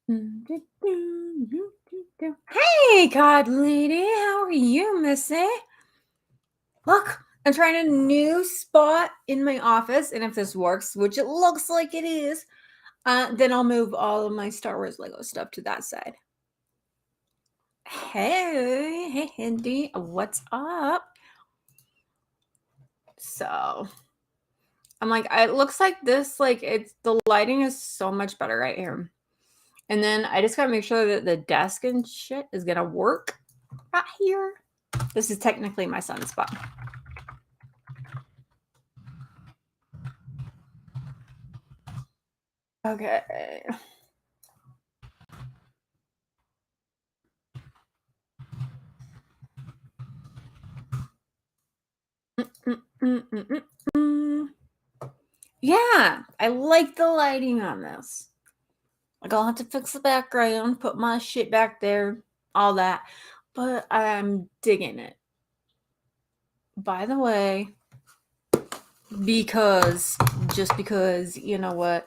Hey, God lady, how are you, missy? Look, I'm trying a new spot in my office, and if this works, which it looks like it is, then I'll move all of my Star Wars Lego stuff to that side. Hey, Hindi, what's up? So, I'm like, it looks like this, like, the lighting is so much better right here. And then I just gotta make sure that the desk and shit is gonna work right here. This is technically my son's spot. Okay. Yeah, I like the lighting on this. Like, I'll have to fix the background, put my shit back there, all that. But I'm digging it. By the way, just because, you know what?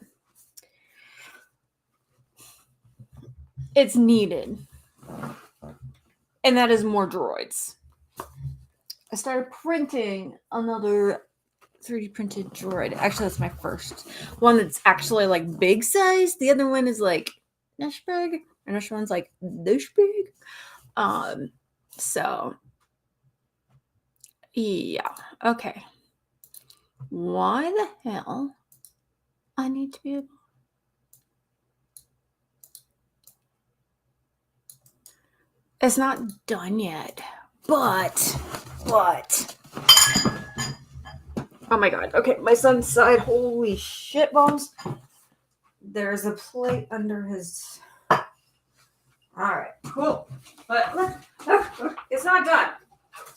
It's needed. And that is more droids. I started printing another 3D printed droid. Actually, that's my first one that's actually like big size. The other one is like this big, and this one's like this big. So yeah, okay. Why the hell I need to be able? It's not done yet, but. Oh my god. Okay, my son's side. Holy shit balls. There's a plate under his. Alright, cool. But look, it's not done.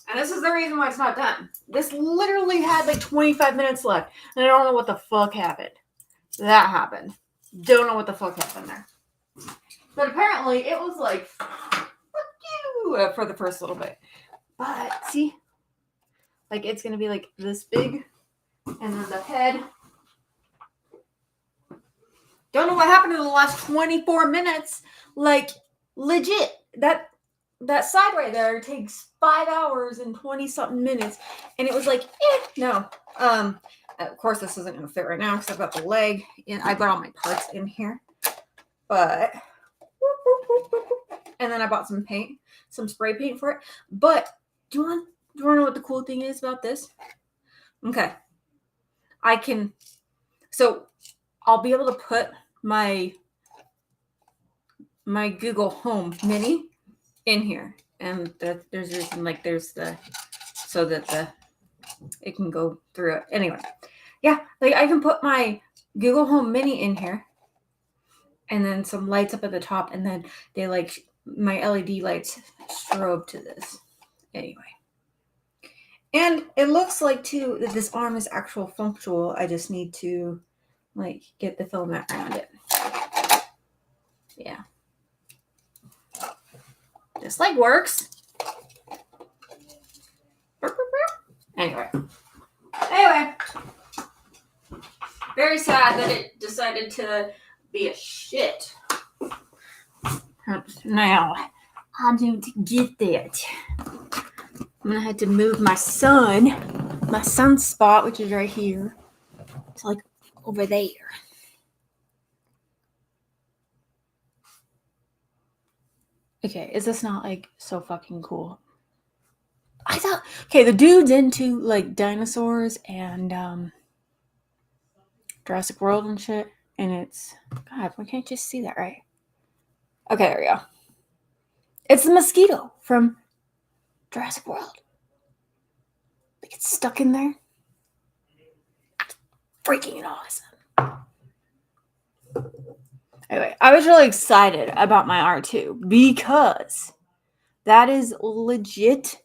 And this is the reason why it's not done. This literally had like 25 minutes left. And I don't know what the fuck happened. That happened. Don't know what the fuck happened there. But apparently it was like, fuck you, for the first little bit. But see, like it's going to be like this big. And then the head. Don't know what happened in the last 24 minutes. Like, legit. That side right there takes 5 hours and 20 something minutes. And it was like, no. Of course, this isn't going to fit right now because I've got the leg. And I've got all my parts in here. But, and then I bought some paint, some spray paint for it. But, do you want to know what the cool thing is about this? Okay. So I'll be able to put my Google Home Mini in here, and there's the so that it can go through it. Anyway, yeah, like I can put my Google Home Mini in here, and then some lights up at the top, and then they like my LED lights strobe to this. Anyway, and it looks like too that this arm is actual functional. I just need to like get the filament around it. Yeah. This leg works. Anyway. Very sad that it decided to be a shit. Now, I'm going to get that. I'm going to have to move my son's spot, which is right here. It's like over there. Okay, is this not like so fucking cool? I thought, okay, the dude's into like dinosaurs and Jurassic World and shit, and it's, God, why can't you see that right? Okay, there we go. It's the mosquito from Jurassic World. Like it's stuck in there. Freaking awesome. Anyway, I was really excited about my R2 because that is legit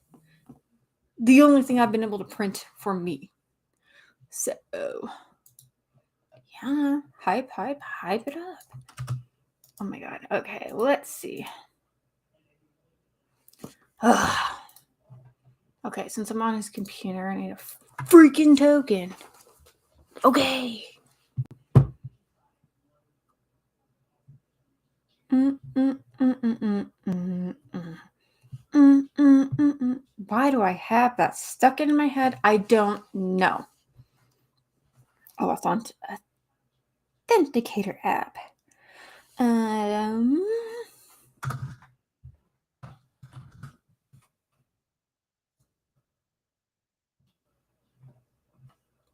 the only thing I've been able to print for me. So, yeah, hype it up. Oh my god. Okay, let's see. Okay, since I'm on his computer, I need a freaking token. Okay. Why do I have that stuck in my head? I don't know. Oh, authenticator app.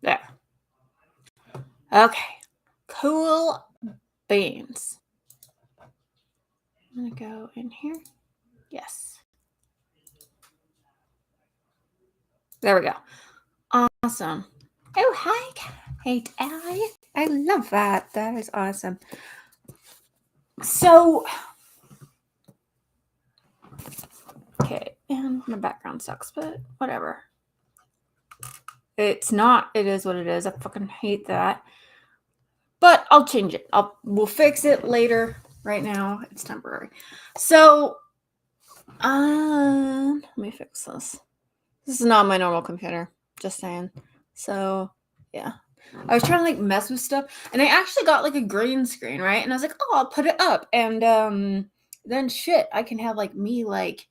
There. Okay. Cool beans. I'm gonna go in here. Yes. There we go. Awesome. Oh, hi, Kate. I love that. That is awesome. So, okay, and my background sucks, but whatever. It's not. It is what it is. I fucking hate that. But I'll change it. We'll fix it later. Right now, it's temporary. So, let me fix this. This is not my normal computer. Just saying. So, yeah. I was trying to like mess with stuff, and I actually got like a green screen, right? And I was like, oh, I'll put it up, and then shit, I can have like me like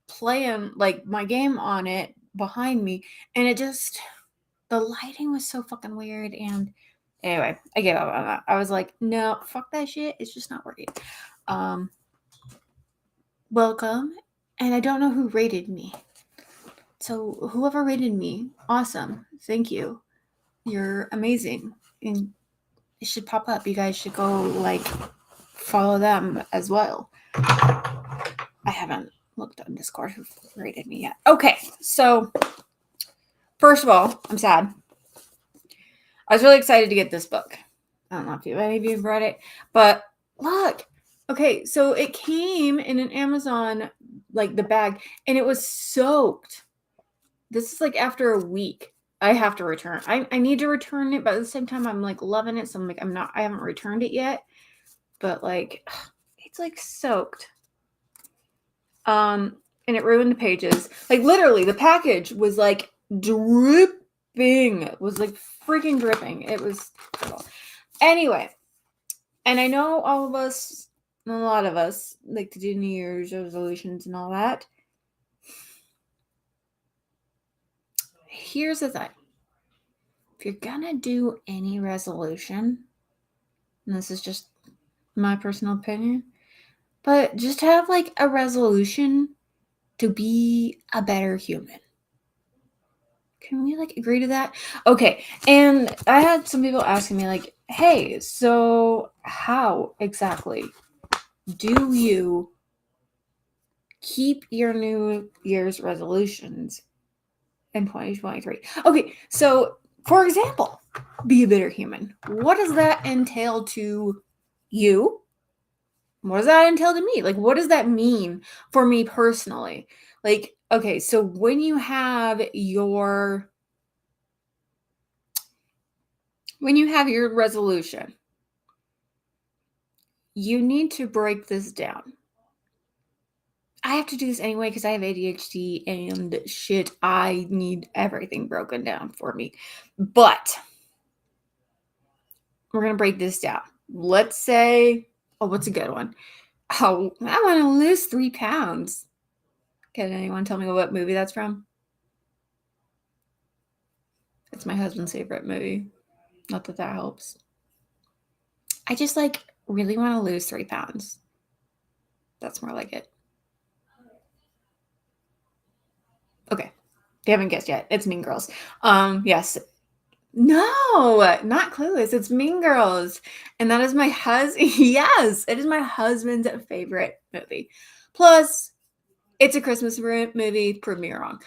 playing like my game on it behind me, and it just the lighting was so fucking weird. And anyway, I gave up on that. I was like, no, fuck that shit. It's just not working. Welcome, and I don't know who rated me. So whoever rated me, awesome. Thank you. You're amazing. And it should pop up. You guys should go like follow them as well. I haven't looked on Discord who rated me yet. Okay, so first of all, I'm sad. I was really excited to get this book. I don't know if any of you have read it, but look. Okay, so it came in an Amazon, like the bag, and it was soaked. This is like after a week. I have to return. I need to return it, but at the same time, I'm like loving it. So I'm like, I haven't returned it yet. But like, it's like soaked. And it ruined the pages. Like literally, the package was like dripping. It was like freaking dripping. It was terrible. Anyway, and I know all of us, a lot of us, like to do New Year's resolutions and all that. Here's the thing. If you're gonna do any resolution, and this is just my personal opinion, but just have like a resolution to be a better human. Can we like agree to that? Okay. And I had some people asking me like, hey, so how exactly do you keep your New Year's resolutions in 2023? Okay. So for example, be a better human. What does that entail to you? What does that entail to me? Like, what does that mean for me personally? Like, okay, so when you have your resolution, you need to break this down. I have to do this anyway because I have ADHD and shit. I need everything broken down for me. But we're going to break this down. Let's say, oh, what's a good one? Oh, I want to lose 3 pounds. Can anyone tell me what movie that's from? It's my husband's favorite movie. Not that that helps. I just like really want to lose 3 pounds. That's more like it. Okay. They haven't guessed yet. It's Mean Girls. Yes. No, not Clueless. It's Mean Girls. And that is my husband. Yes, it is my husband's favorite movie. Plus, it's a Christmas movie. Prove me wrong.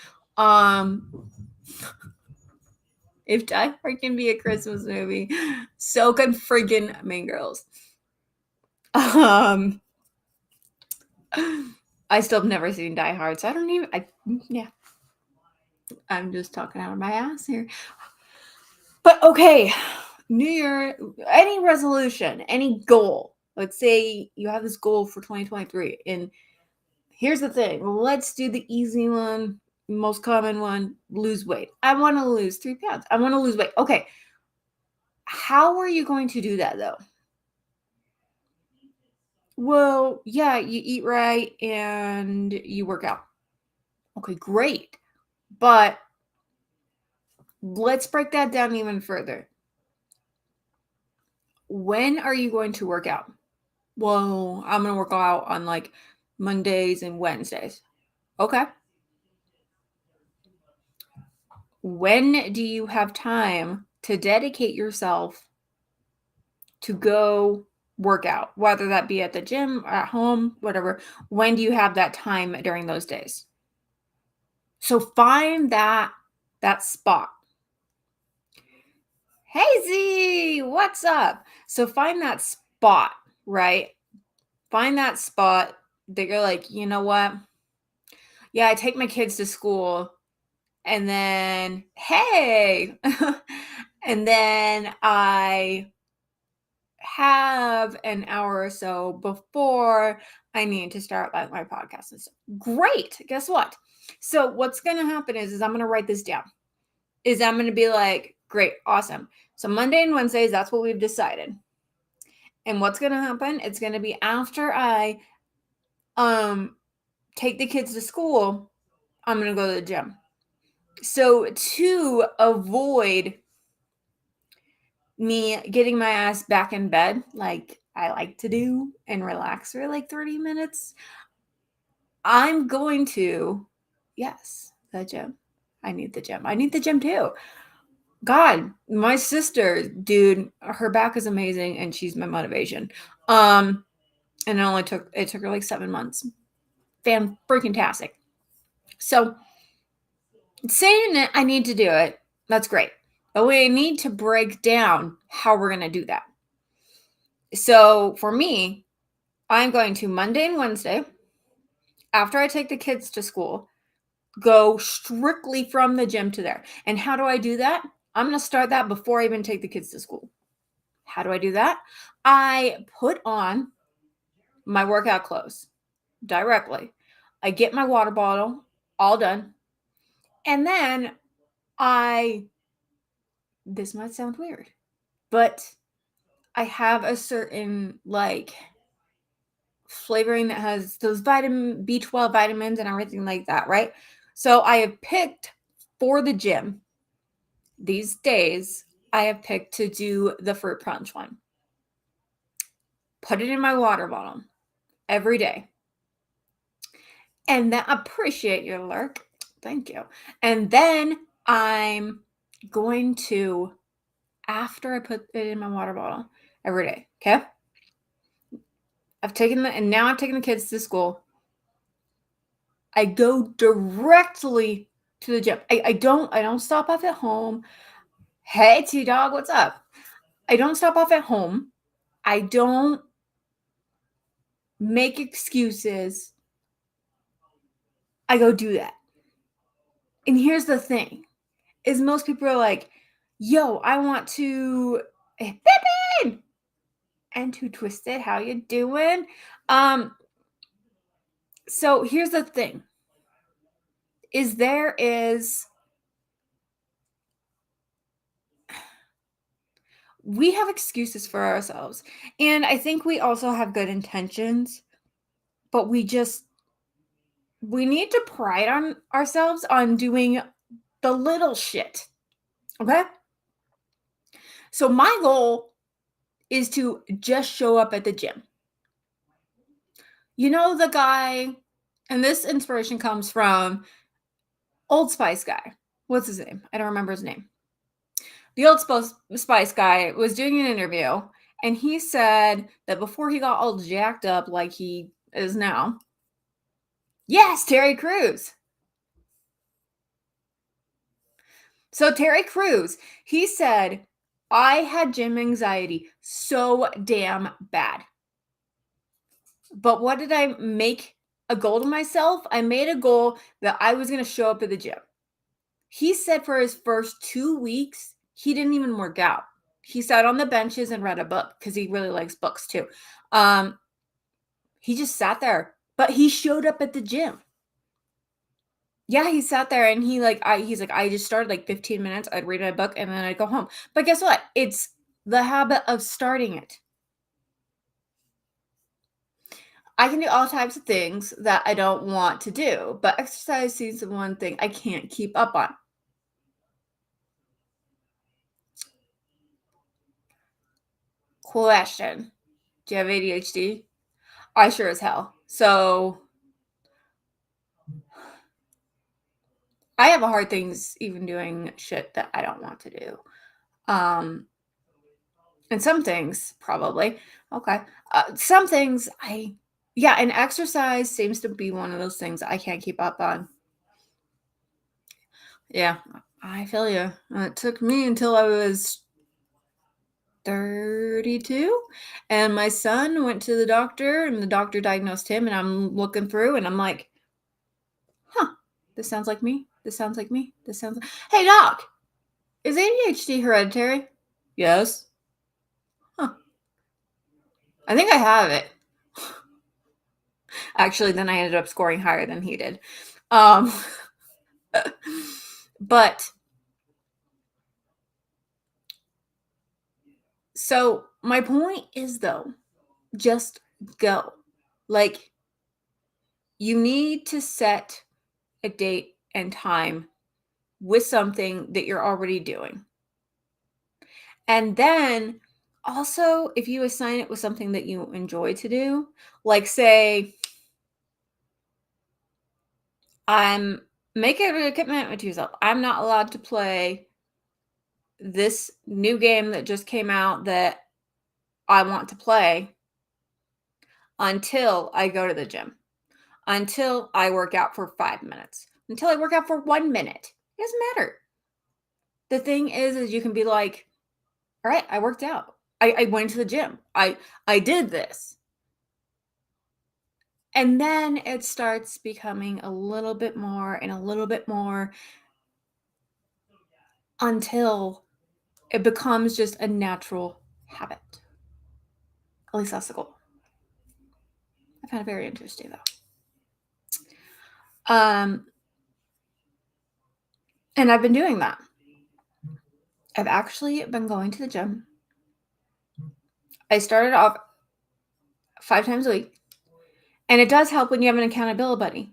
If Die Hard can be a Christmas movie, so can friggin' Mean Girls. I still have never seen Die Hard, so I don't even. Yeah. I'm just talking out of my ass here. But okay, New Year, any resolution, any goal. Let's say you have this goal for 2023. And here's the thing. Let's do the easy one, most common one, lose weight. I want to lose 3 pounds. I want to lose weight. Okay. How are you going to do that though? Well, yeah, you eat right and you work out. Okay, great. But let's break that down even further. When are you going to work out? Well, I'm going to work out on like Mondays and Wednesdays. Okay. When do you have time to dedicate yourself to go work out, whether that be at the gym, or at home, whatever? When do you have that time during those days? So find that spot. Hey Z, what's up? So find that spot, right? Find that spot that you're like, you know what? Yeah, I take my kids to school and then, hey, and then I have an hour or so before I need to start like my podcast and stuff. Great. Guess what? So what's going to happen is I'm going to write this down. I'm going to be like, great, awesome. So Monday and Wednesdays, that's what we've decided. And what's going to happen? It's going to be after I take the kids to school, I'm going to go to the gym. So to avoid me getting my ass back in bed like I like to do and relax for like 30 minutes, I'm going to, yes, the gym. I need the gym. I need the gym too. God, my sister, dude, her back is amazing and she's my motivation. And it took her like 7 months. Freaking tastic. So saying that I need to do it, that's great. But we need to break down how we're going to do that. So for me, I'm going to Monday and Wednesday, after I take the kids to school, go strictly from the gym to there. And how do I do that? I'm going to start that before I even take the kids to school. How do I do that? I put on my workout clothes directly. I get my water bottle all done. And then this might sound weird, but I have a certain like flavoring that has those vitamin B12 vitamins and everything like that, right? So I have picked for the gym these days, I have picked to do the fruit punch one. Put it in my water bottle every day. And then appreciate your lurk. Thank you. And then I'm going to, after I put it in my water bottle every day, okay? Now I've taken the kids to school. I go directly to the gym. I don't stop off at home. Hey T-Dog, what's up? I don't stop off at home. I don't make excuses. I go do that. And here's the thing, is most people are like, yo, I want to Pippin! And to Twisted, how you doing? So here's the thing, is we have excuses for ourselves. And I think we also have good intentions, but we need to pride on ourselves on doing the little shit. Okay? So my goal is to just show up at the gym. You know, the guy, and this inspiration comes from Old Spice guy. What's his name? I don't remember his name. The Old Spice guy was doing an interview, and he said that before he got all jacked up like he is now, yes, Terry Crews. So Terry Crews, he said, I had gym anxiety so damn bad. But what did I make a goal to myself? I made a goal that I was going to show up at the gym. He said for his first 2 weeks, he didn't even work out. He sat on the benches and read a book because he really likes books too. He just sat there, but he showed up at the gym. Yeah, he sat there and he's like, I just started like 15 minutes. I'd read my book and then I'd go home. But guess what? It's the habit of starting it. I can do all types of things that I don't want to do, but exercise seems the one thing I can't keep up on. Question. Do you have ADHD? I sure as hell. So I have a hard things even doing shit that I don't want to do. And some things probably. Okay. Some things and exercise seems to be one of those things I can't keep up on. Yeah, I feel you. It took me until I was 32, and my son went to the doctor, and the doctor diagnosed him, and I'm looking through, and I'm like, huh, this sounds like me. This sounds like me. This sounds like... Hey, doc, is ADHD hereditary? Yes. Huh. I think I have it. Actually, then I ended up scoring higher than he did. But so my point is, though, just go. Like, you need to set a date and time with something that you're already doing. And then also, if you assign it with something that you enjoy to do, like say, I'm making a commitment to yourself. I'm not allowed to play this new game that just came out that I want to play until I go to the gym, until I work out for 5 minutes, until I work out for 1 minute. It doesn't matter. The thing is you can be like, all right, I worked out. I went to the gym. I did this. And then it starts becoming a little bit more and a little bit more until it becomes just a natural habit. At least that's the goal. I found it very interesting, though. And I've been doing that. I've actually been going to the gym. I started off 5 times a week. And it does help when you have an accountability buddy.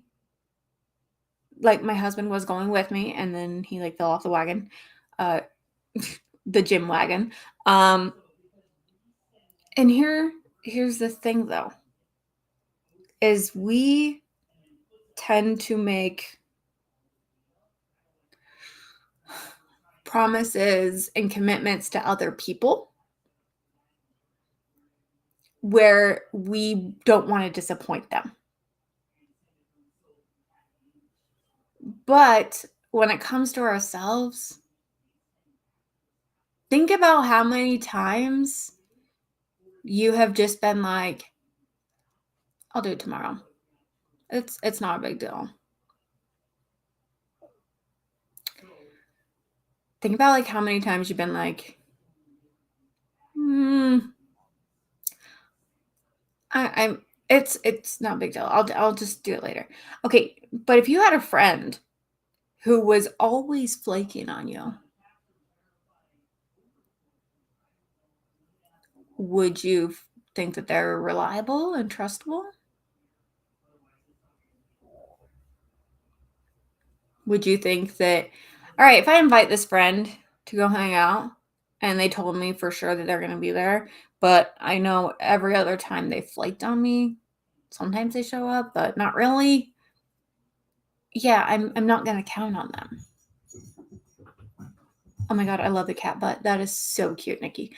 Like my husband was going with me, and then he like fell off the wagon, the gym wagon. And here's the thing, though, is we tend to make promises and commitments to other people where we don't want to disappoint them. But when it comes to ourselves, think about how many times you have just been like, I'll do it tomorrow. It's not a big deal. Think about like how many times you've been like, it's not a big deal. I'll just do it later. Okay, but if you had a friend who was always flaking on you, would you think that they're reliable and trustable? Would you think that, all right, if I invite this friend to go hang out and they told me for sure that they're going to be there, but I know every other time they flaked on me, sometimes they show up, but not really. Yeah, I'm not going to count on them. Oh my God, I love the cat butt. That is so cute, Nikki.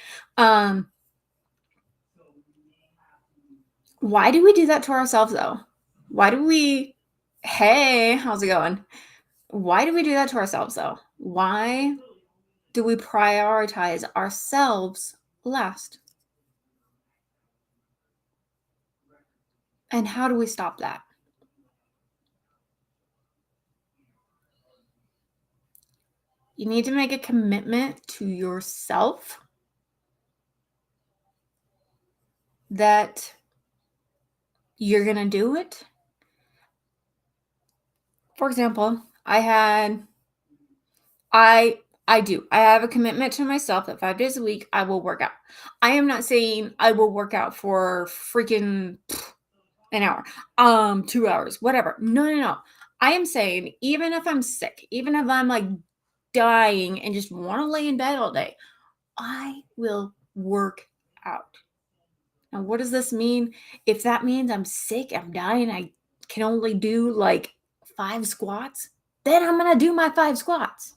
Why do we do that to ourselves, though? Why do we, hey, how's it going? Why do we do that to ourselves, though? Why do we prioritize ourselves last? And how do we stop that? You need to make a commitment to yourself that you're going to do it. For example, I have a commitment to myself that 5 days a week I will work out. I am not saying I will work out for freaking an hour, 2 hours, whatever. No. I am saying, even if I'm sick, even if I'm like dying and just want to lay in bed all day, I will work out. Now, what does this mean? If that means I'm sick, I'm dying, I can only do like 5 squats, then I'm going to do my 5 squats.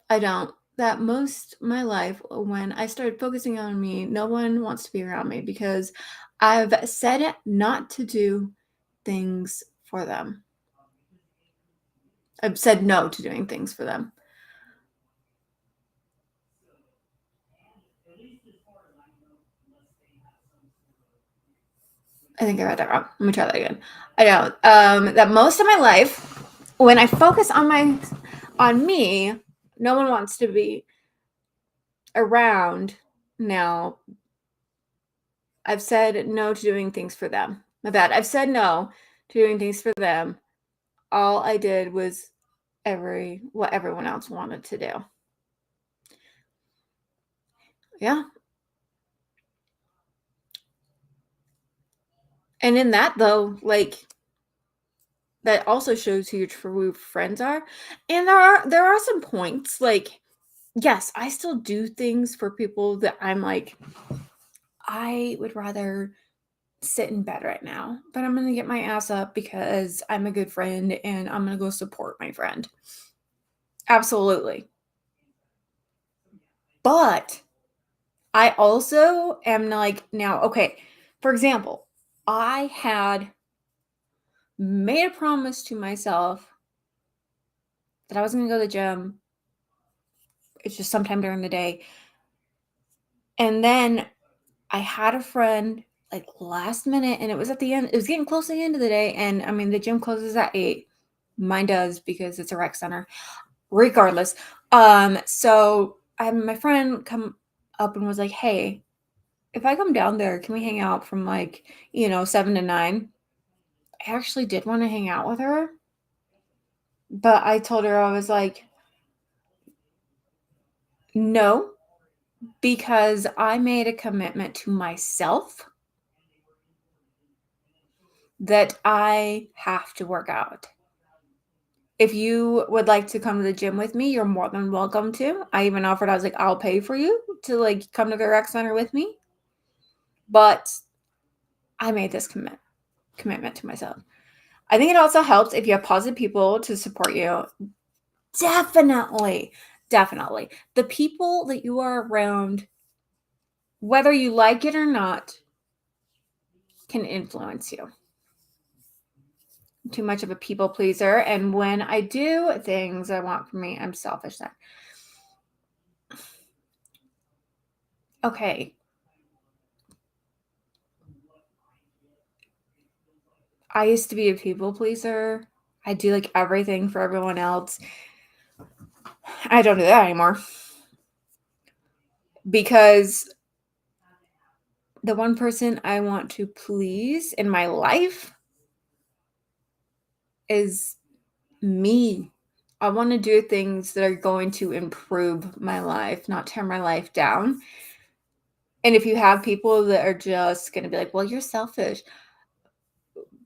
I don't. That most of my life, when I started focusing on me, no one wants to be around me because I've said not to do things for them. I've said no to doing things for them. I think I read that wrong. Let me try that again. I know that most of my life, when I focus on me, no one wants to be around. Now, I've said no to doing things for them. My bad. I've said no to doing things for them. All I did was what everyone else wanted to do. Yeah. And in that, though, like, that also shows who your true friends are. And there are some points, like, yes, I still do things for people that I'm like, I would rather sit in bed right now, but I'm gonna get my ass up because I'm a good friend and I'm gonna go support my friend. Absolutely. But I also am like, now, okay, for example, I had made a promise to myself that I was going to go to the gym. It's just sometime during the day. And then I had a friend like last minute, and it was at the end, it was getting close to the end of the day. And I mean, the gym closes at 8. Mine does because it's a rec center. Regardless. So I had my friend come up and was like, hey, if I come down there, can we hang out from like, 7 to 9? I actually did want to hang out with her, but I told her, I was like, no, because I made a commitment to myself that I have to work out. If you would like to come to the gym with me, you're more than welcome to. I even offered, I was like, I'll pay for you to like come to the rec center with me. But I made this commitment to myself. I think it also helps if you have positive people to support you. Definitely. The people that you are around, whether you like it or not, can influence you. I'm too much of a people pleaser. And when I do things I want for me, I'm selfish then. Okay. I used to be a people pleaser. I do like everything for everyone else. I don't do that anymore. Because the one person I want to please in my life is me. I want to do things that are going to improve my life, not tear my life down. And if you have people that are just going to be like, well, you're selfish.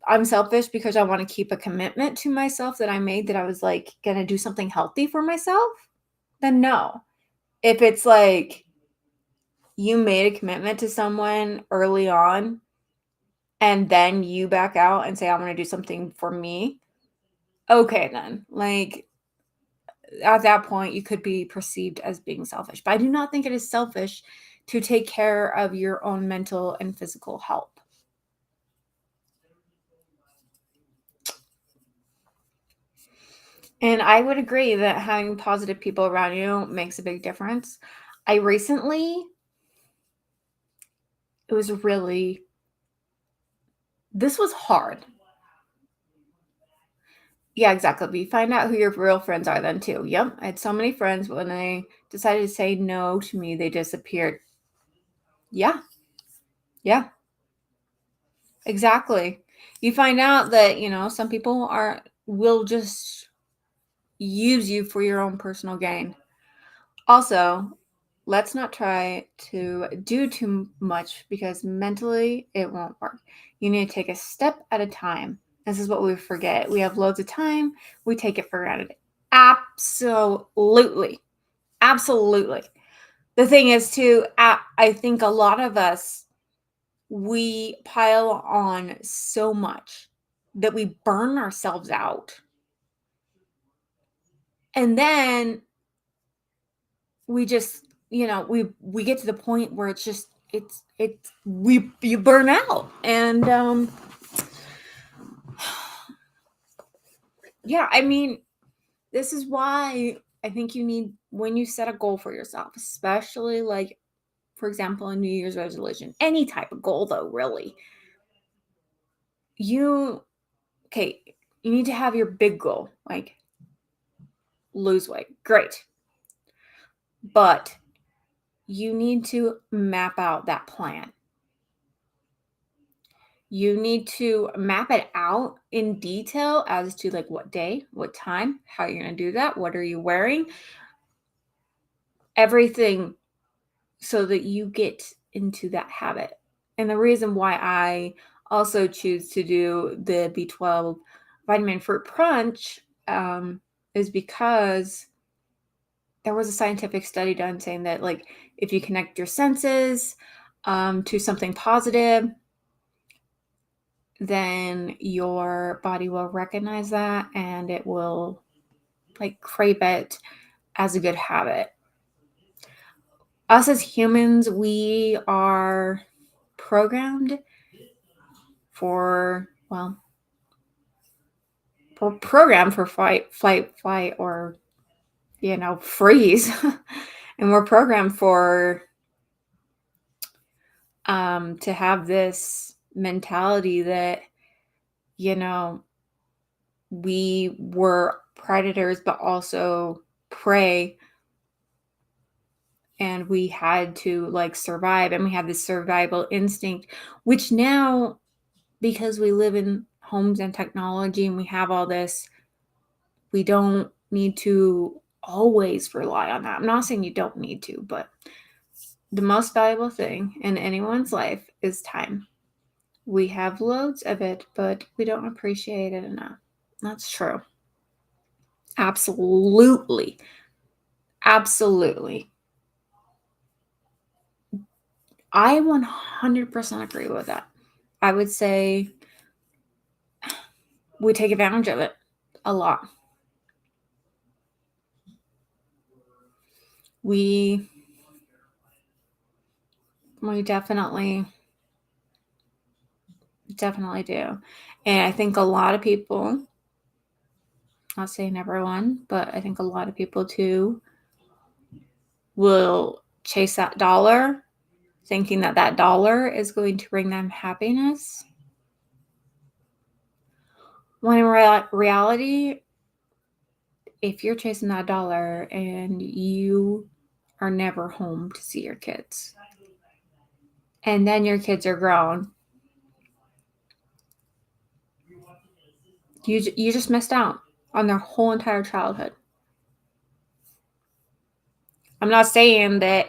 I'm selfish because I want to keep a commitment to myself that I made, that I was like going to do something healthy for myself, then no. If it's like you made a commitment to someone early on and then you back out and say, I'm going to do something for me. Okay, then. Like, at that point, you could be perceived as being selfish. But I do not think it is selfish to take care of your own mental and physical health. And I would agree that having positive people around you makes a big difference. I recently, it was really, this was hard. Yeah, exactly. But you find out who your real friends are then too. Yep. I had so many friends, but when they decided to say no to me, they disappeared. Yeah. Yeah. Exactly. You find out that, some people will just use you for your own personal gain. Also, let's not try to do too much because mentally it won't work. You need to take a step at a time. This is what we forget. We have loads of time. We take it for granted. Absolutely. Absolutely. The thing is, too, I think a lot of us, we pile on so much that we burn ourselves out. And then we just, we get to the point where it's just, you burn out. And yeah, I mean, this is why I think you need, when you set a goal for yourself, especially like, for example, a New Year's resolution, any type of goal though, really, you need to have your big goal, like lose weight. Great. But you need to map out that plan. You need to map it out in detail as to like what day, what time, how you're going to do that, what are you wearing, everything, so that you get into that habit. And the reason why I also choose to do the B12 vitamin fruit punch is because there was a scientific study done saying that, like, if you connect your senses to something positive, then your body will recognize that and it will like crave it as a good habit. Us as humans, we are programmed for, well, we're programmed for fight, flight, or, freeze. And we're programmed for to have this mentality that, we were predators, but also prey. And we had to like survive, and we have this survival instinct, which now, because we live in homes and technology and we have all this, we don't need to always rely on that. I'm not saying you don't need to, but the most valuable thing in anyone's life is time. We have loads of it, but we don't appreciate it enough. That's true. Absolutely. Absolutely. I 100% agree with that. I would say we take advantage of it a lot. We definitely do. And I think a lot of people, not saying everyone, but I think a lot of people too will chase that dollar, thinking that that dollar is going to bring them happiness. When in reality, if you're chasing that dollar and you are never home to see your kids, and then your kids are grown, you just missed out on their whole entire childhood. I'm not saying that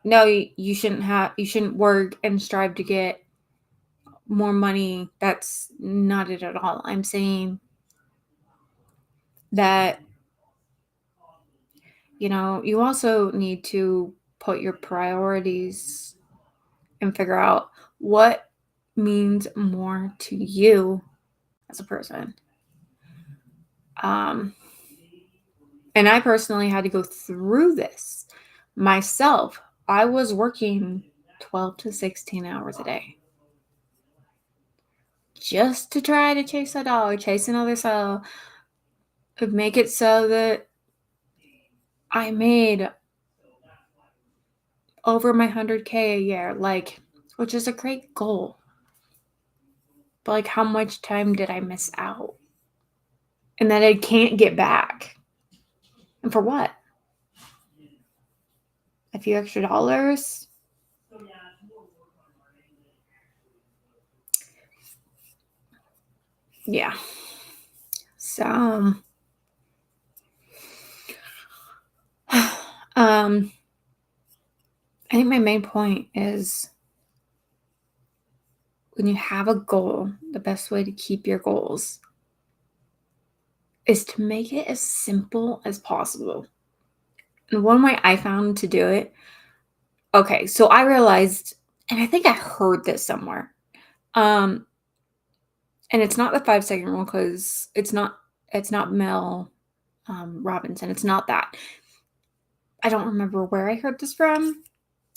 no, you shouldn't work and strive to get more money. That's not it at all. I'm saying that, you also need to put your priorities and figure out what means more to you as a person. And I personally had to go through this myself. I was working 12 to 16 hours a day just to try to chase a dollar, chase another sale, make it so that I made over my 100K a year, which is a great goal. But like, how much time did I miss out? And that I can't get back. And for what? A few extra dollars? Yeah. So, I think my main point is when you have a goal, the best way to keep your goals is to make it as simple as possible. And one way I found to do it, okay, so I realized, and I think I heard this somewhere, and it's not the 5-second rule because it's not Mel Robinson. It's not that. I don't remember where I heard this from.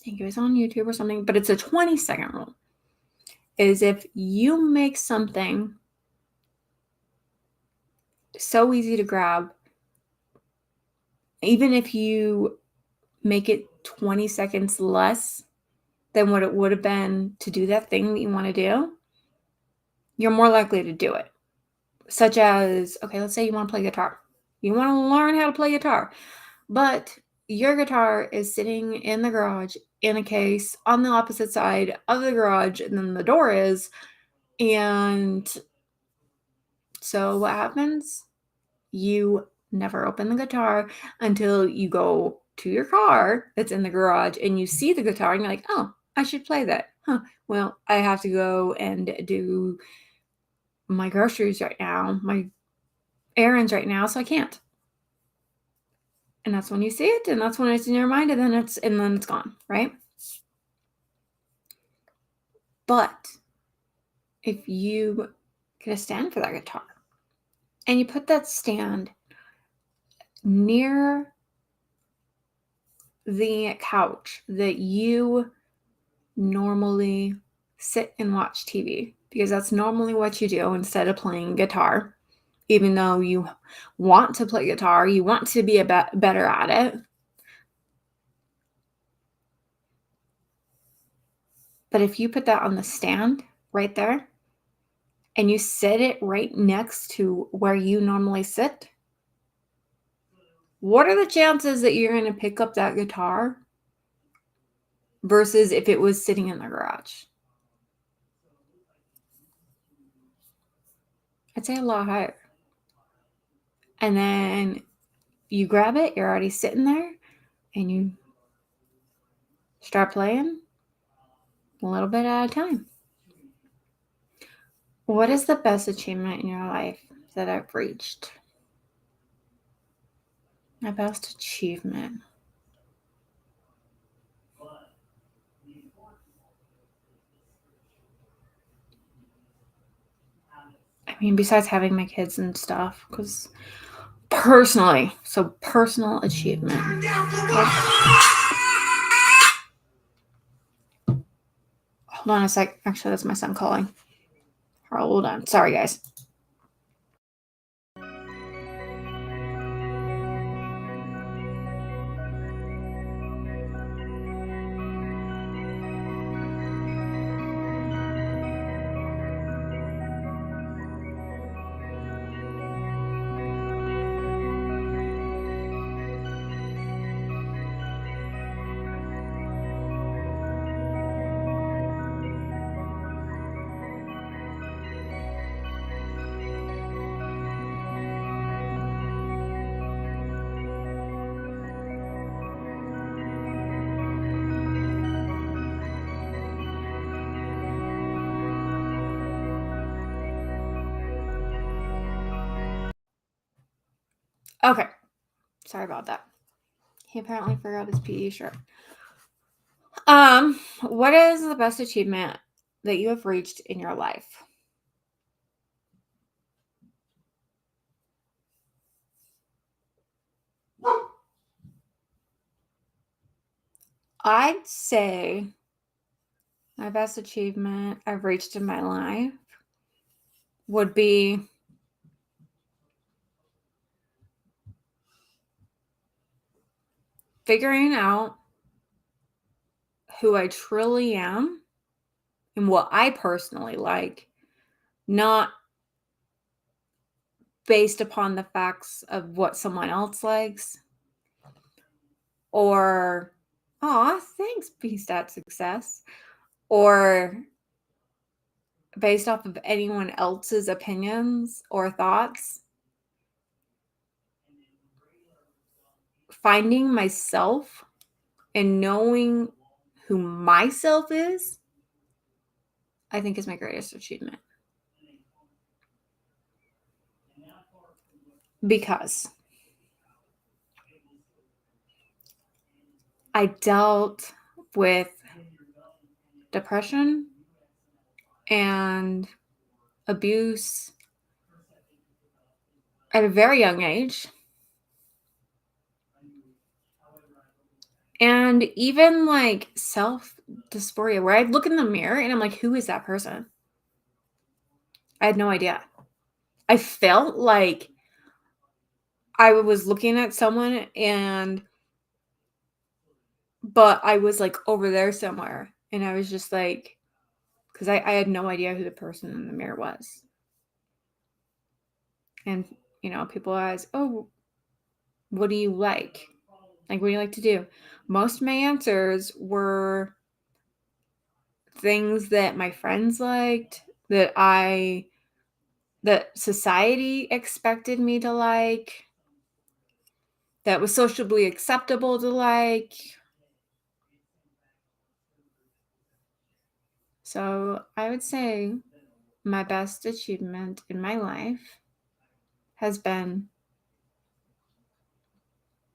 I think it was on YouTube or something, but it's a 20-second rule. Is if you make something so easy to grab, even if you make it 20 seconds less than what it would have been to do that thing that you want to do, you're more likely to do it. Such as, okay, let's say you want to play guitar. You want to learn how to play guitar, but your guitar is sitting in the garage in a case on the opposite side of the garage, and then the door is. And so what happens? You never open the guitar until you go to your car that's in the garage and you see the guitar and you're like, oh, I should play that. Huh. Well, I have to go and do my groceries right now, my errands right now, so I can't. And that's when you see it, and that's when it's in your mind, and then it's gone, right? But if you get a stand for that guitar and you put that stand near the couch that you normally sit and watch TV, because that's normally what you do instead of playing guitar, even though you want to play guitar, you want to be better at it. But if you put that on the stand right there and you set it right next to where you normally sit, what are the chances that you're going to pick up that guitar versus if it was sitting in the garage? I'd say a lot higher. And then you grab it, you're already sitting there, and you start playing a little bit at a time. What is the best achievement in your life that I've reached? My best achievement. I mean, besides having my kids and stuff, because personal achievement. Hold on a sec. Actually, that's my son calling. Hold on. Sorry, guys. Okay. Sorry about that. He apparently forgot his PE shirt. What is the best achievement that you have reached in your life? I'd say my best achievement I've reached in my life would be figuring out who I truly am and what I personally like, not based upon the facts of what someone else likes, or, aw, thanks, BStat success, or based off of anyone else's opinions or thoughts. Finding myself and knowing who myself is I think is my greatest achievement. Because I dealt with depression and abuse at a very young age. And even like self dysphoria, where I'd look in the mirror and I'm like, who is that person? I had no idea. I felt like I was looking at someone but I was like over there somewhere. And I was just like, because I had no idea who the person in the mirror was. And, people ask, oh, what do you like? Like, what do you like to do? Most of my answers were things that my friends liked, that society expected me to like, that was socially acceptable to like. So I would say my best achievement in my life has been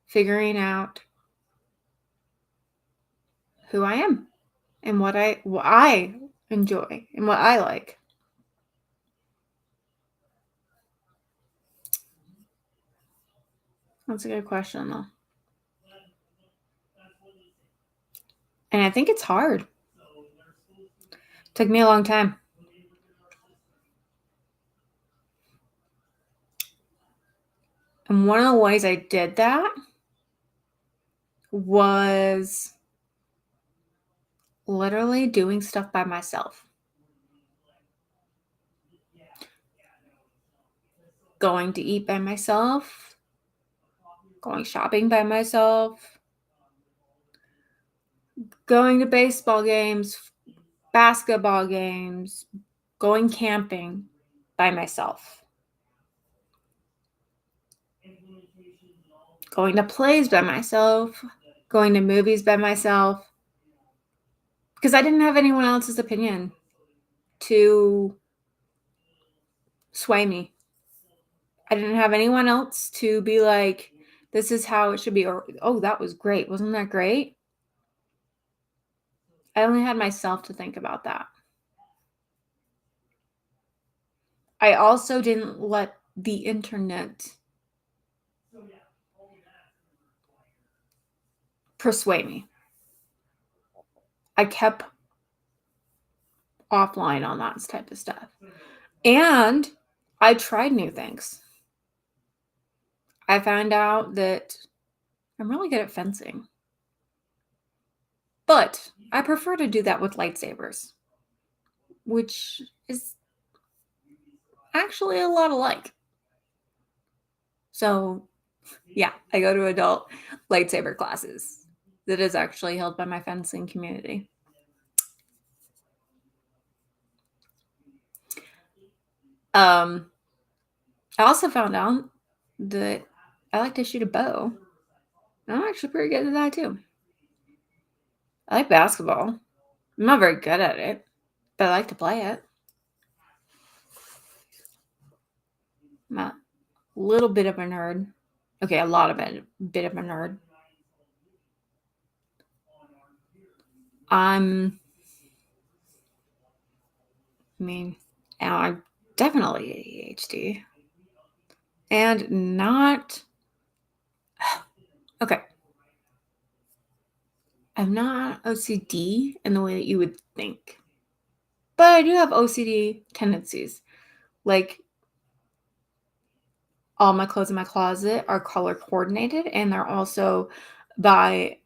figuring out who I am and what I enjoy and what I like. That's a good question, though. And I think it's hard. Took me a long time. And one of the ways I did that was literally doing stuff by myself. Going to eat by myself, going shopping by myself, going to baseball games, basketball games, going camping by myself, going to plays by myself, going to movies by myself, because I didn't have anyone else's opinion to sway me. I didn't have anyone else to be like, this is how it should be, or, oh, that was great. Wasn't that great? I only had myself to think about that. I also didn't let the internet persuade me. I kept offline on that type of stuff. And I tried new things. I found out that I'm really good at fencing. But I prefer to do that with lightsabers, which is actually a lot alike. So, yeah, I go to adult lightsaber classes that is actually held by my fencing community. I also found out that I like to shoot a bow. I'm actually pretty good at that too. I like basketball. I'm not very good at it, but I like to play it. I'm a little bit of a nerd. Okay, a lot of it, bit of a nerd. I'm definitely ADHD. And not, okay, I'm not OCD in the way that you would think. But I do have OCD tendencies. Like, all my clothes in my closet are color coordinated, and they're also by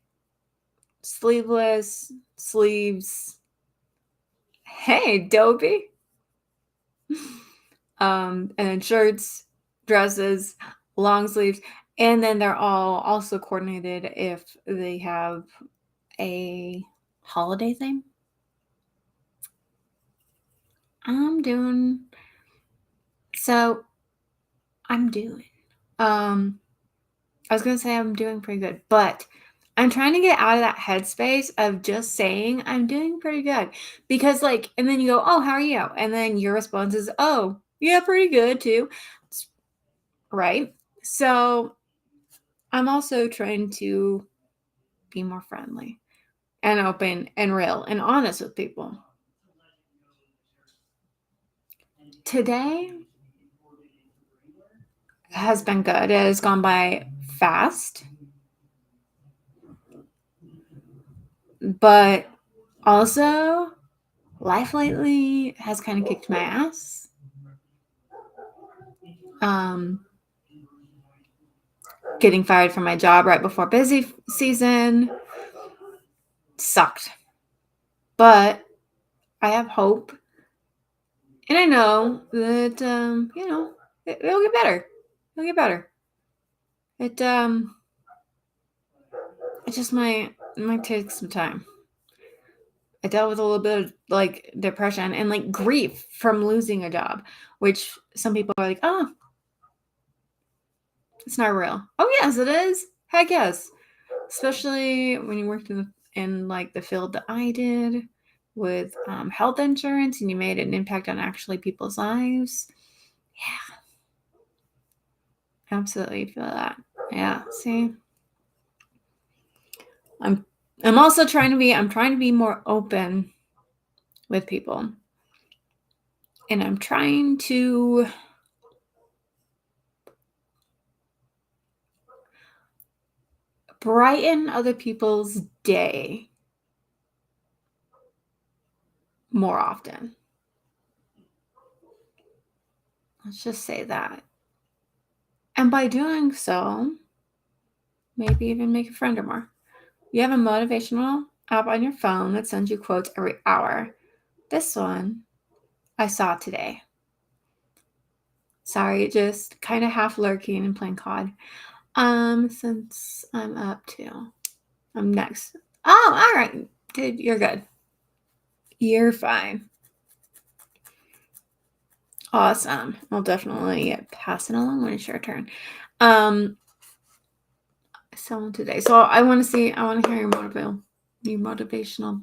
sleeveless, sleeves. Hey, Dobie. And then shirts, dresses, long sleeves, and then they're all also coordinated if they have a holiday thing. I'm doing I was gonna say I'm doing pretty good, but I'm trying to get out of that headspace of just saying I'm doing pretty good. Because like, and then you go, oh, how are you? And then your response is, oh, yeah, pretty good too. Right? So I'm also trying to be more friendly and open and real and honest with people. Today has been good. It has gone by fast. But also, life lately has kind of kicked my ass. Getting fired from my job right before busy season sucked. But I have hope. And I know that, it'll get better. It'll get better. It just might take some time. I dealt with a little bit of like depression and like grief from losing a job, which some people are like, oh, it's not real. Oh yes, it is. Heck yes. Especially when you worked in like the field that I did with health insurance and you made an impact on actually people's lives. Yeah. Absolutely feel that. Yeah. See. I'm also trying to be more open with people. And I'm trying to brighten other people's day more often. Let's just say that. And by doing so, maybe even make a friend or more. You have a motivational app on your phone that sends you quotes every hour. This one I saw today. Sorry, just kind of half lurking and playing COD. Since I'm next. Oh, all right. Dude, you're good. You're fine. Awesome. I'll definitely pass it along when it's your turn. Someone today. So I want to hear your motivational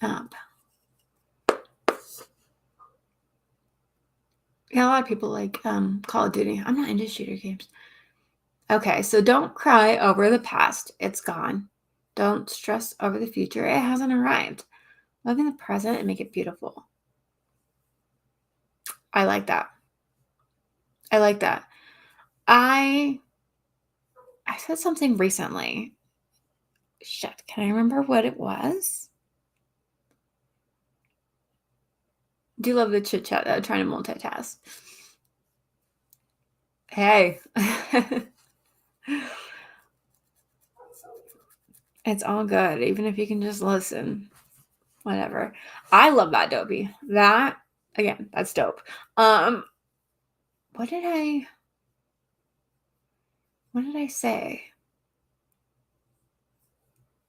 app. Yeah, a lot of people like Call of Duty. I'm not into shooter games. Okay, so don't cry over the past. It's gone. Don't stress over the future. It hasn't arrived. Live in the present and make it beautiful. I like that. I said something recently. Shit, can I remember what it was? Do love the chit chat though, trying to multitask. Hey. It's all good, even if you can just listen. Whatever. I love that, Dopey. That, again, that's dope. What did I say?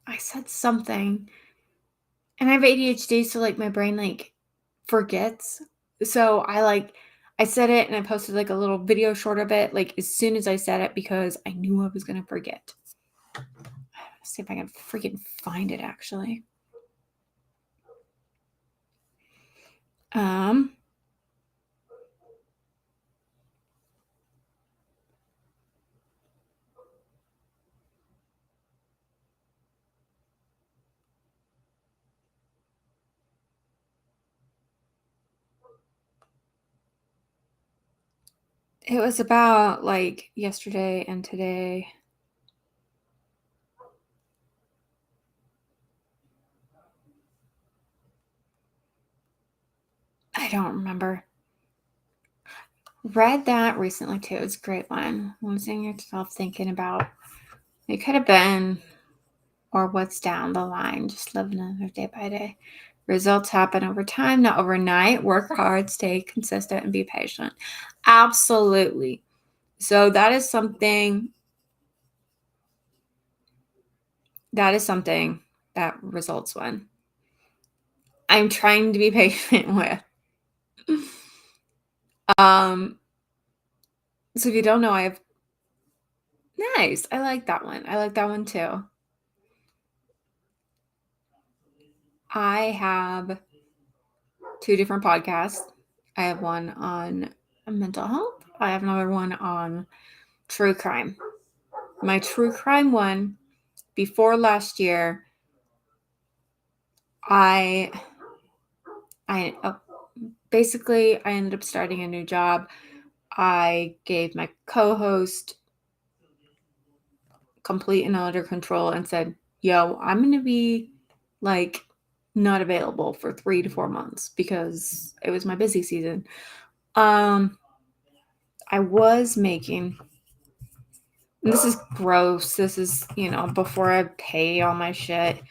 I said something. And I have ADHD, so like my brain like forgets. So I said it and I posted like a little video short of it, like as soon as I said it because I knew I was gonna forget. Let's see if I can freaking find it actually. It was about like yesterday and today. I don't remember. Read that recently too. It's a great one. Losing yourself thinking about it could have been or what's down the line. Just live another day by day. Results happen over time, not overnight. Work hard, stay consistent, and be patient. Absolutely. So that is something that results when I'm trying to be patient with. So if you don't know, nice. I like that one. I like that one too. I have 2 different podcasts. I have one on mental health. I have another one on true crime. My true crime one, before last year, I basically I ended up starting a new job. I gave my co-host complete and utter control and said, yo, I'm going to be like not available for 3 to 4 months because it was my busy season. I was making, and this is gross. This is, before I pay all my shit,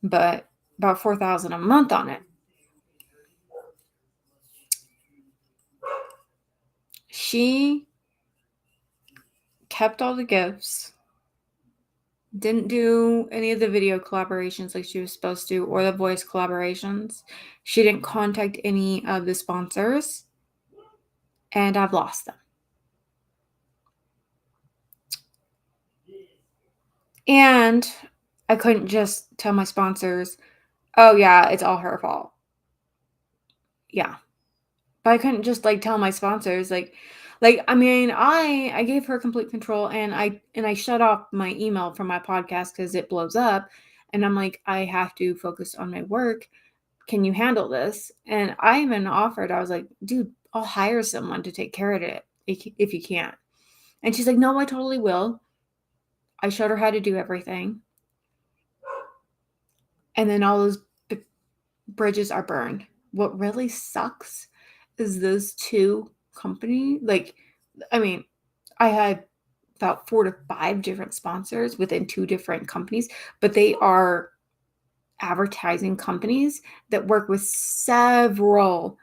but about $4,000 a month on it. She kept all the gifts, didn't do any of the video collaborations like she was supposed to, or the voice collaborations. She didn't contact any of the sponsors, and I've lost them. And I couldn't just tell my sponsors, oh yeah, it's all her fault. Yeah. But I couldn't just tell my sponsors I mean, I gave her complete control, and I shut off my email from my podcast cuz it blows up, and I'm like, I have to focus on my work. Can you handle this? And I even offered, I was like, dude, I'll hire someone to take care of it if you can't. And she's like, no, I totally will. I showed her how to do everything. And then all those bridges are burned. What really sucks is those 2 companies. I had about 4 to 5 different sponsors within 2 different companies, but they are advertising companies that work with several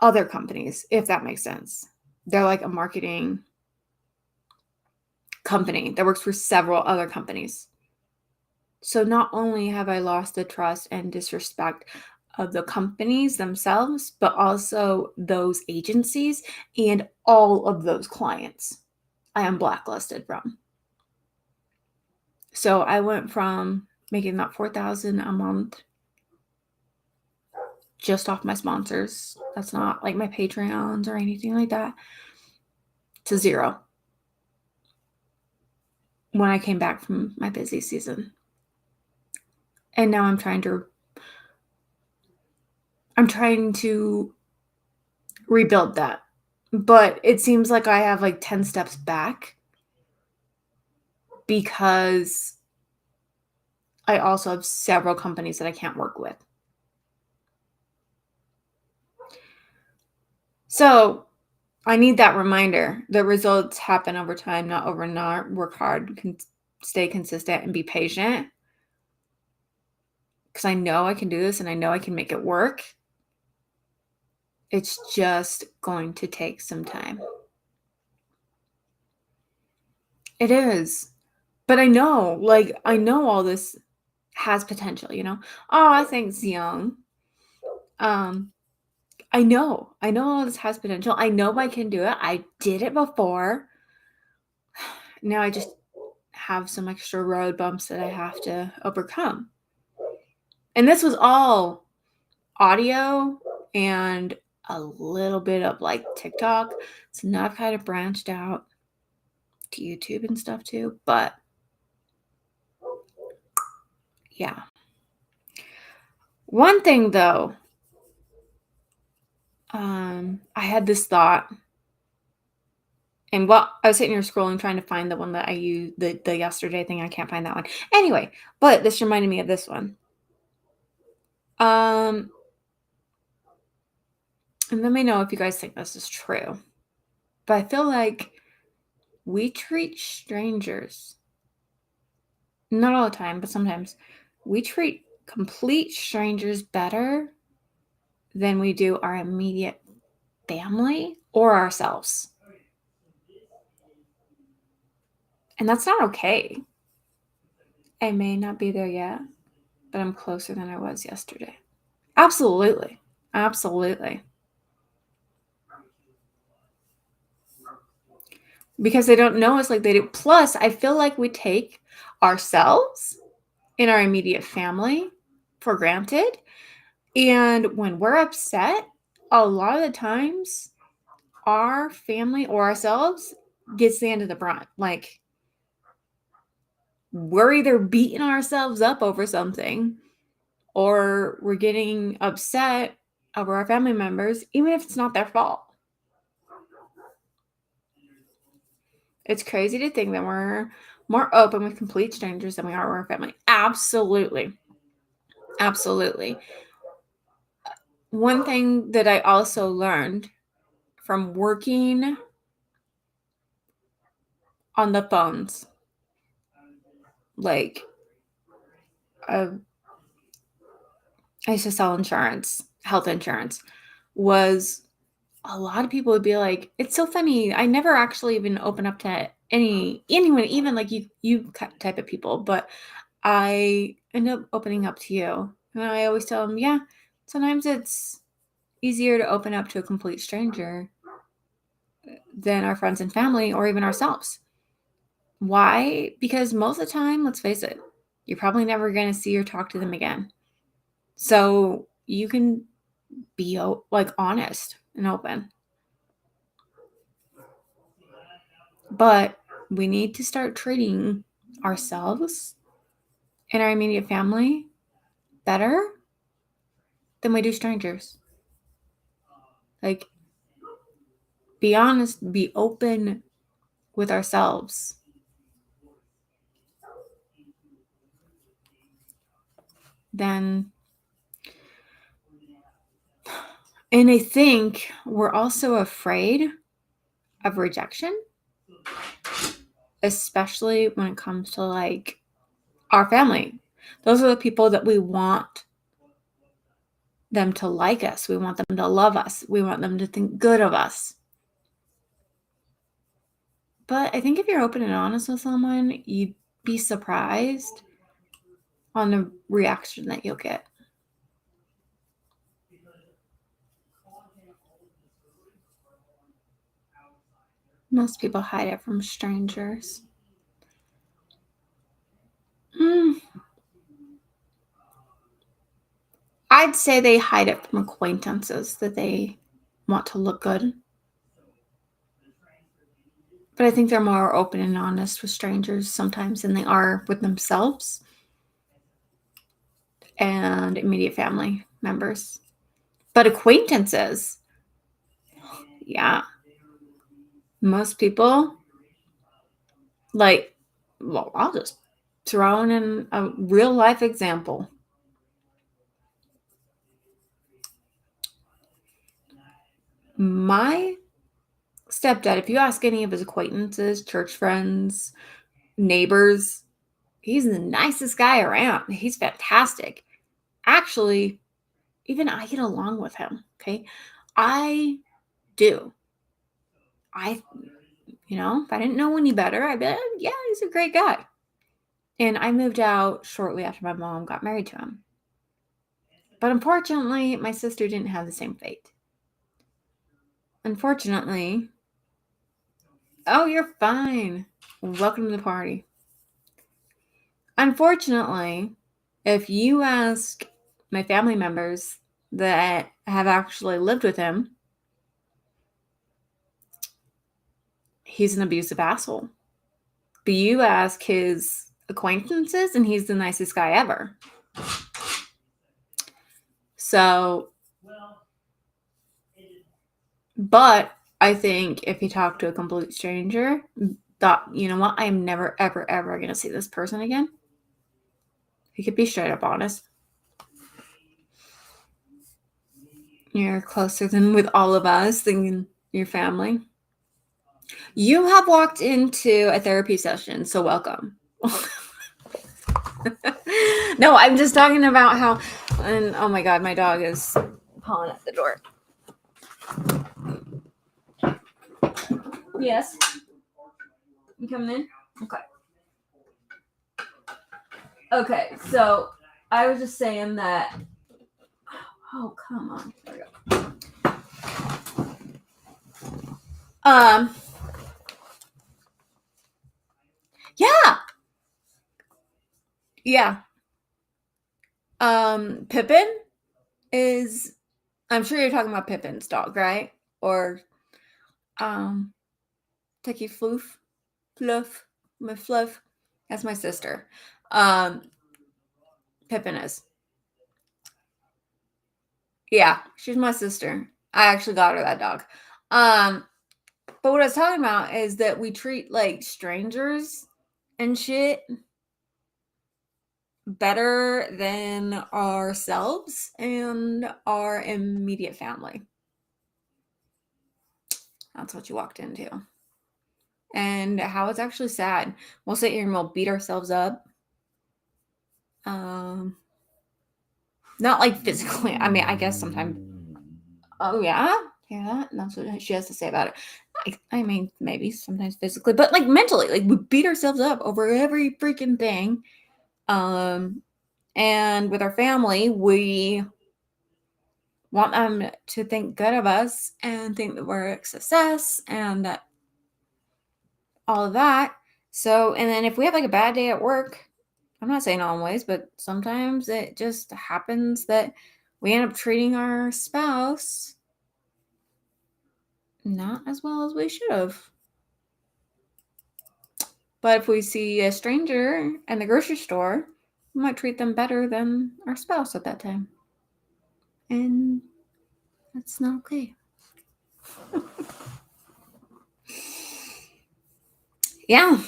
other companies, if that makes sense. They're like a marketing company that works for several other companies. So not only have I lost the trust and disrespect of the companies themselves, but also those agencies and all of those clients I am blacklisted from. So I went from making about $4,000 a month just off my sponsors. That's not like my Patreons or anything like that, to 0 when I came back from my busy season. And now I'm trying to rebuild that. But it seems like I have 10 steps back because I also have several companies that I can't work with. So I need that reminder that results happen over time, not overnight. Work hard, stay consistent, and be patient. Because I know I can do this and I know I can make it work. It's just going to take some time. It is. But I know all this has potential, Oh, I think it's young. I know all this has potential. I know I can do it. I did it before. Now I just have some extra road bumps that I have to overcome. And this was all audio and a little bit of TikTok. So now I've kind of branched out to YouTube and stuff too. But yeah. One thing though, I had this thought. And I was sitting here scrolling, trying to find the one that I used, the yesterday thing. I can't find that one. Anyway, but this reminded me of this one. And let me know if you guys think this is true. But I feel like we treat strangers, not all the time, but sometimes, we treat complete strangers better than we do our immediate family or ourselves. And that's not okay. I may not be there yet, but I'm closer than I was yesterday. Absolutely. Absolutely. Because they don't know us like they do. Plus, I feel like we take ourselves and our immediate family for granted. And when we're upset, a lot of the times our family or ourselves gets the end of the brunt. Like, we're either beating ourselves up over something or we're getting upset over our family members, even if it's not their fault. It's crazy to think that we're more open with complete strangers than we are with our family. Absolutely. Absolutely. One thing that I also learned from working on the phones, like, I used to sell insurance, health insurance, was a lot of people would be like, it's so funny. I never actually even open up to anyone, even like you type of people, but I end up opening up to you. And I always tell them, yeah, sometimes it's easier to open up to a complete stranger than our friends and family or even ourselves. Why? Because most of the time, let's face it, you're probably never going to see or talk to them again. So you can be like honest and open. But we need to start treating ourselves and our immediate family better than we do strangers. Like, be honest, be open with ourselves. Then, and I think we're also afraid of rejection, especially when it comes to like our family. Those are the people that we want them to like us. We want them to love us. We want them to think good of us. But I think if you're open and honest with someone, you'd be surprised on the reaction that you'll get. Most people hide it from strangers. I'd say they hide it from acquaintances, that they want to look good. But I think they're more open and honest with strangers sometimes than they are with themselves and immediate family members. But acquaintances, yeah. Most people, like, well, I'll just throw in a real life example. My stepdad, if you ask any of his acquaintances, church friends, neighbors, he's the nicest guy around. He's fantastic. Actually, even I get along with him. Okay. I do. If I didn't know any better, I'd be like, yeah, he's a great guy. And I moved out shortly after my mom got married to him. But unfortunately, my sister didn't have the same fate. Unfortunately, oh, you're fine. Welcome to the party. Unfortunately, if you ask my family members that have actually lived with him, he's an abusive asshole. But you ask his acquaintances, and he's the nicest guy ever. So, but I think if you talk to a complete stranger, thought, you know what, I'm never, ever, ever going to see this person again. He could be straight up honest. You're closer than with all of us than your family. You have walked into a therapy session, so welcome. No, I'm just talking about how, and oh my God, my dog is pawing at the door. Yes. You coming in? Okay. Okay, so I was just saying that. Oh, come on. There we go. Yeah. Yeah. Pippin is, I'm sure you're talking about Pippin's dog, right? Or Techie Fluff. That's my sister. Pippin is. Yeah, she's my sister. I actually got her that dog. But what I was talking about is that we treat like strangers and shit better than ourselves and our immediate family. That's what you walked into. And how it's actually sad. We'll sit here and we'll beat ourselves up. Not like physically. I mean, I guess sometimes. Oh yeah, that's what she has to say about it. I mean, maybe sometimes physically, but like mentally, like we beat ourselves up over every freaking thing. And with our family, we want them to think good of us and think that we're a success and all of that. So, and then if we have like a bad day at work, I'm not saying always, but sometimes it just happens that we end up treating our spouse not as well as we should have. But if we see a stranger in the grocery store, we might treat them better than our spouse at that time. And that's not okay. Yeah.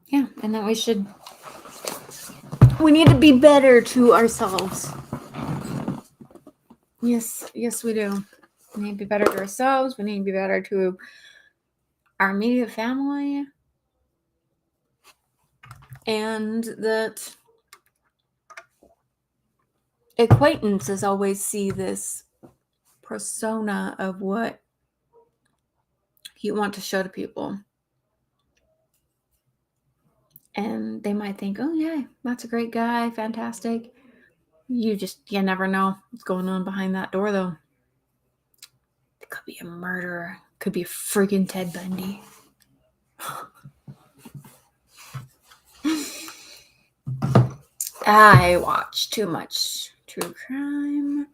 Yeah, and that we need to be better to ourselves. Yes, we do. We need to be better to ourselves. We need to be better to our immediate family. And that acquaintances always see this persona of what you want to show to people. And they might think, oh, yeah, that's a great guy, fantastic. You never know what's going on behind that door, though. It could be a murderer. Could be a freaking Ted Bundy. I watch too much true crime,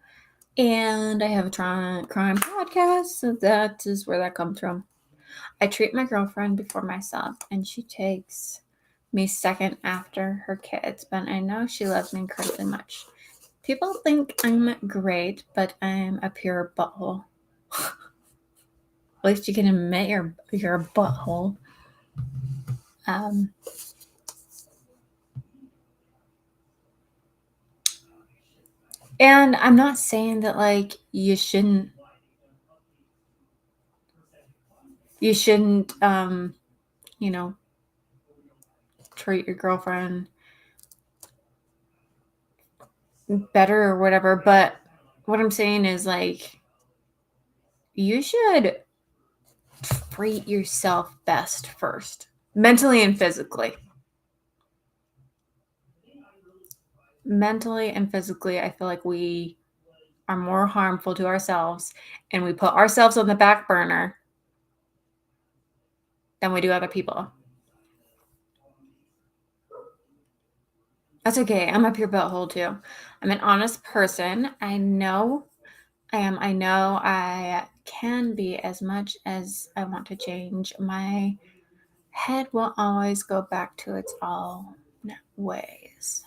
and I have a crime podcast, so that is where that comes from. I treat my girlfriend before myself, and she takes me second after her kids, but I know she loves me incredibly much. People think I'm great, but I'm a pure butthole. At least you can admit you're a butthole. And I'm not saying that like you shouldn't treat your girlfriend better or whatever, but what I'm saying is like you should treat yourself best first, mentally and physically. Mentally and physically, I feel like we are more harmful to ourselves and we put ourselves on the back burner than we do other people. That's okay. I'm a pure butthole too. I'm an honest person. I know I am. I know I can be as much as I want to change. My head will always go back to its own ways.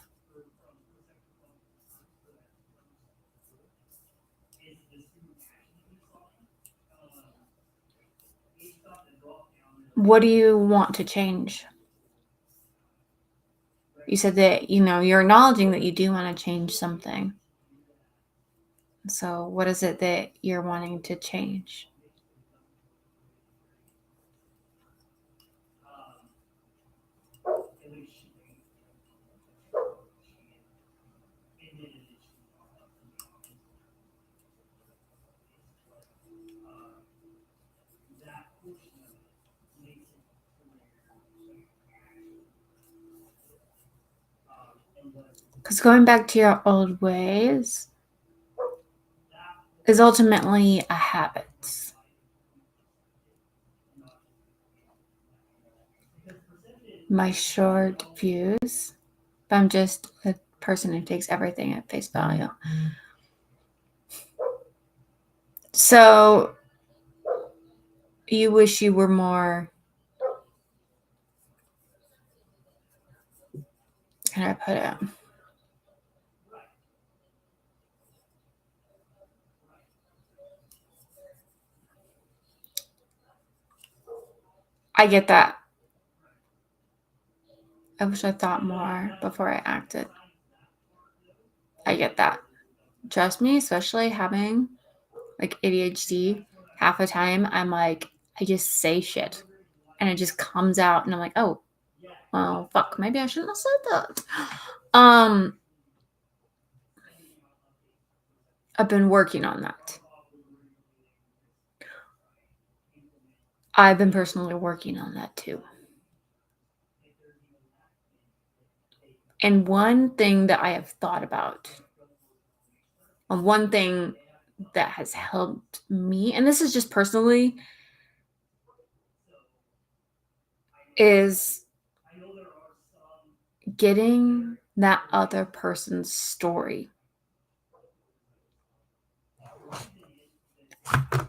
What do you want to change? You said that, you're acknowledging that you do want to change something. So what is it that you're wanting to change? Because going back to your old ways is ultimately a habit. My short fuse But I'm just a person who takes everything at face value. So you wish you were more, how do I put it? I get that. I wish I thought more before I acted. I get that. Trust me, especially having like ADHD, half the time I'm like, I just say shit and it just comes out and I'm like, oh, well, fuck, maybe I shouldn't have said that. I've been working on that. I've been personally working on that too. And one thing that I have thought about, and one thing that has helped me, and this is just personally, is getting that other person's story.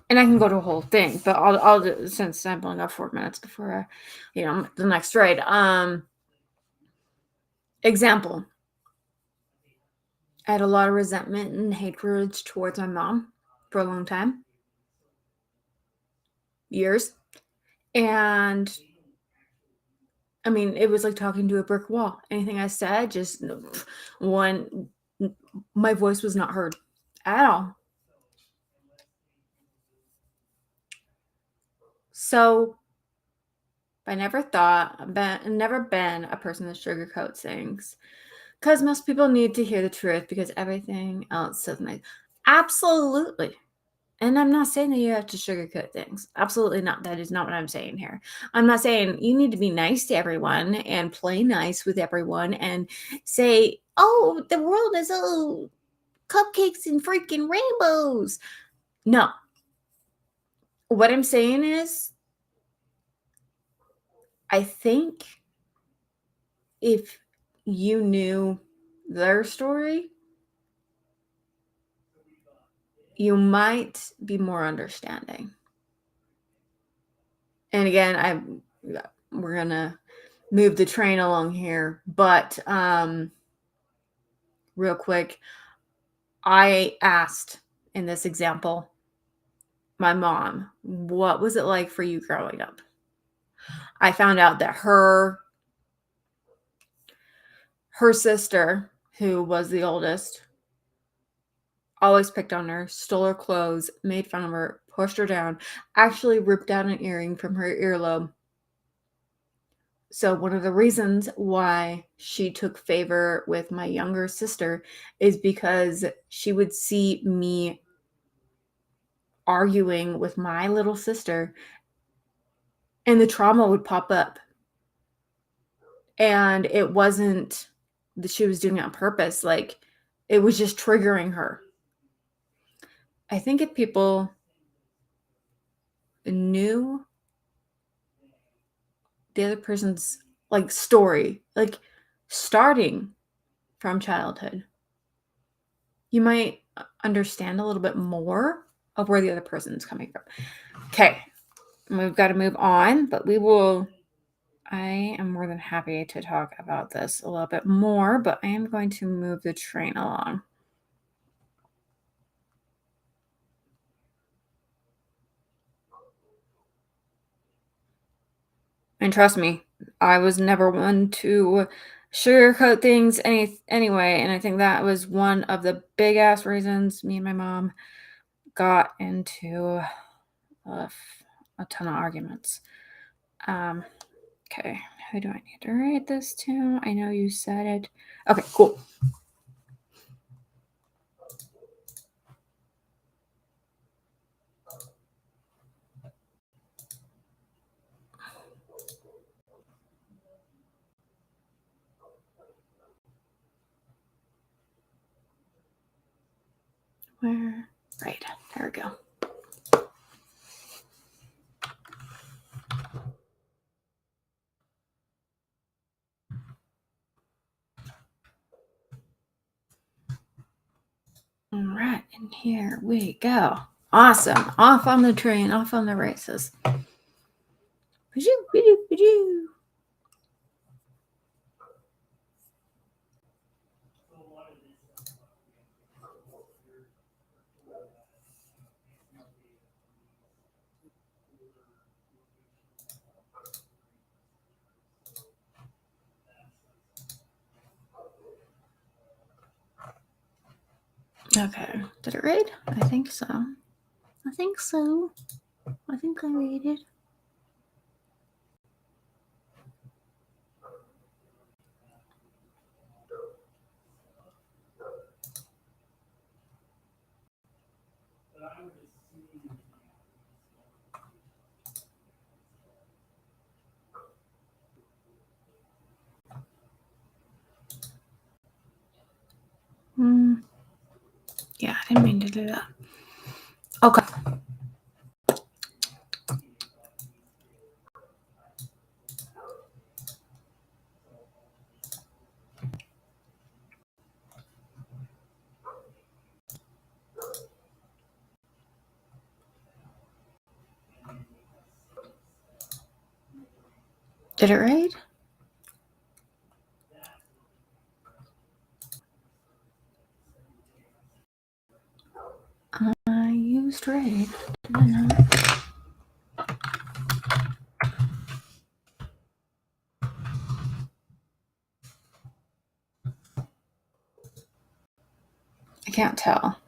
And I can go to a whole thing, but I'll do, since I've only got 4 minutes before, the next ride. Example. I had a lot of resentment and hatred towards my mom for a long time. Years. And I mean, it was like talking to a brick wall. Anything I said, just my voice was not heard at all. So I never been a person that sugarcoats things. Because most people need to hear the truth because everything else doesn't make. Absolutely. And I'm not saying that you have to sugarcoat things. Absolutely not. That is not what I'm saying here. I'm not saying you need to be nice to everyone and play nice with everyone and say, oh, the world is all cupcakes and freaking rainbows. No. What I'm saying is, I think if you knew their story, you might be more understanding. And again, we're gonna move the train along here, but real quick, I asked in this example my mom, what was it like for you growing up? I found out that her sister, who was the oldest, always picked on her, stole her clothes, made fun of her, pushed her down, actually ripped out an earring from her earlobe. So one of the reasons why she took favor with my younger sister is because she would see me arguing with my little sister and the trauma would pop up. And it wasn't that she was doing it on purpose. Like, it was just triggering her. I think if people knew the other person's like story, like starting from childhood, you might understand a little bit more of where the other person's coming from. Okay, we've got to move on, but I am more than happy to talk about this a little bit more, but I am going to move the train along. And trust me, I was never one to sugarcoat things anyway, and I think that was one of the big ass reasons me and my mom got into a ton of arguments. Okay, who do I need to write this to? I know you said it. Okay, cool. Where? Right, there we go. All right, and here we go. Awesome. Off on the train, off on the races. Okay, did it read? I think so. I think so. I think I read it. Yeah, I didn't mean to do that. Okay. Did it read? I used raid. Did I not? I can't tell.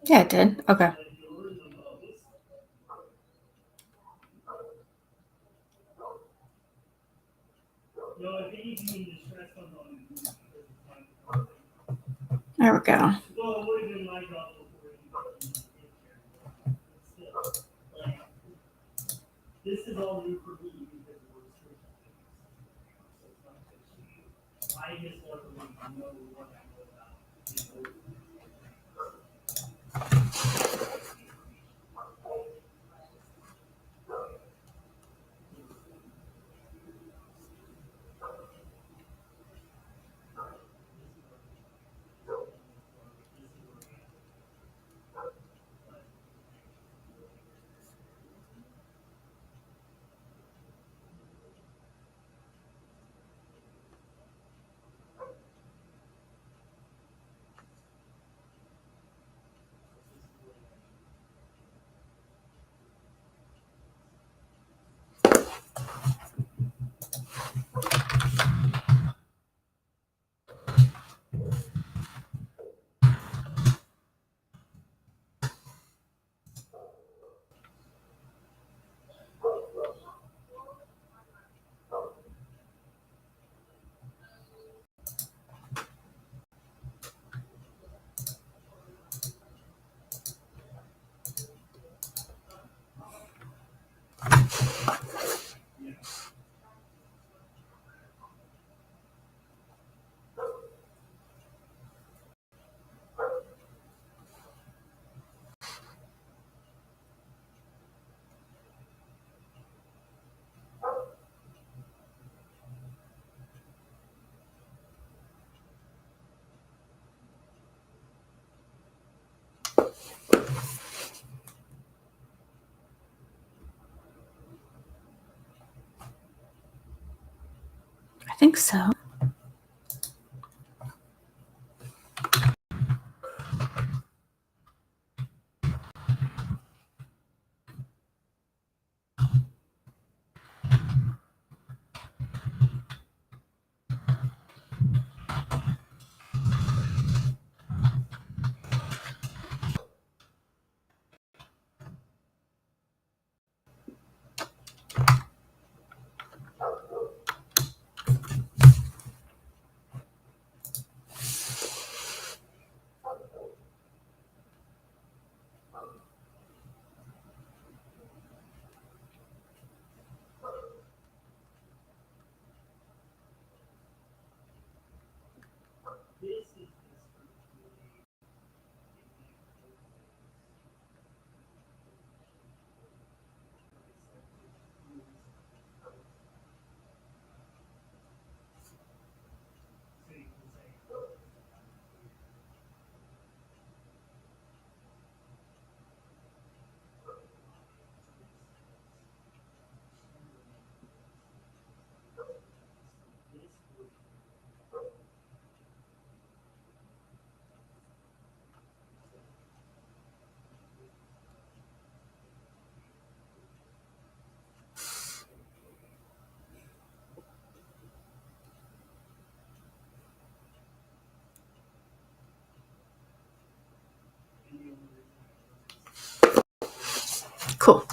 Yeah, it did. Okay. There we go. I think so. Cool.